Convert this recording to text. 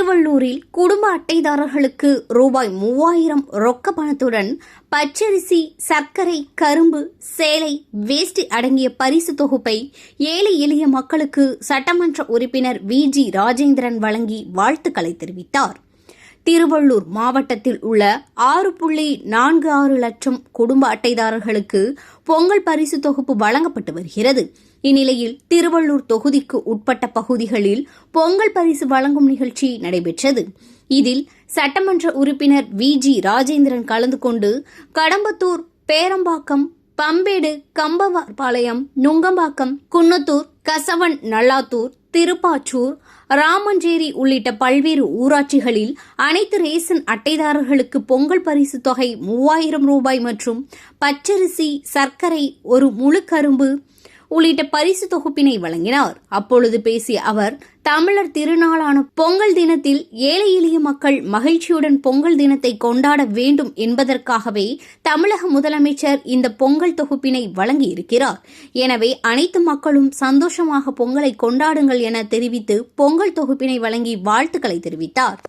திருவள்ளூரில் குடும்ப அட்டைதாரர்களுக்கு ரூபாய் 3000 ரொக்க பணத்துடன் பச்சரிசி, சர்க்கரை, கரும்பு, சேலை, வேஷ்டி அடங்கிய பரிசு தொகுப்பை ஏழை எளிய மக்களுக்கு சட்டமன்ற உறுப்பினர் VG ராஜேந்திரன் வழங்கி வாழ்த்துக்களை தெரிவித்தார். திருவள்ளூர் மாவட்டத்தில் உள்ள 6.46 லட்சம் குடும்ப அட்டைதாரர்களுக்கு பொங்கல் பரிசு தொகுப்பு வழங்கப்பட்டு வருகிறது. இந்நிலையில் திருவள்ளூர் தொகுதிக்கு உட்பட்ட பகுதிகளில் பொங்கல் பரிசு வழங்கும் நிகழ்ச்சி நடைபெற்றது. இதில் சட்டமன்ற உறுப்பினர் VG ராஜேந்திரன் கலந்து கொண்டு கடம்பத்தூர், பேரம்பாக்கம், பம்பேடு, கம்பவார்பாளையம், நுங்கம்பாக்கம், குன்னத்தூர், கசவன் நல்லாத்தூர், திருப்பாச்சூர், ராமஞ்சேரி உள்ளிட்ட பல்வேறு ஊராட்சிகளில் அனைத்து ரேசன் அட்டைதாரர்களுக்கு பொங்கல் பரிசு தொகை 3000 ரூபாய் மற்றும் பச்சரிசி, சர்க்கரை, ஒரு முழு கரும்பு உள்ளிட்ட பரிசு தொகுப்பினை வழங்கினார். அப்பொழுது பேசிய அவர், தமிழர் திருநாளான பொங்கல் தினத்தில் ஏழை எளிய மக்கள் மகிழ்ச்சியுடன் பொங்கல் தினத்தை கொண்டாட வேண்டும் என்பதற்காகவே தமிழக முதலமைச்சர் இந்த பொங்கல் தொகுப்பினை வழங்கியிருக்கிறார். எனவே அனைத்து மக்களும் சந்தோஷமாக பொங்கலை கொண்டாடுங்கள் என தெரிவித்து பொங்கல் தொகுப்பினை வழங்கி வாழ்த்துக்களை தெரிவித்தார்.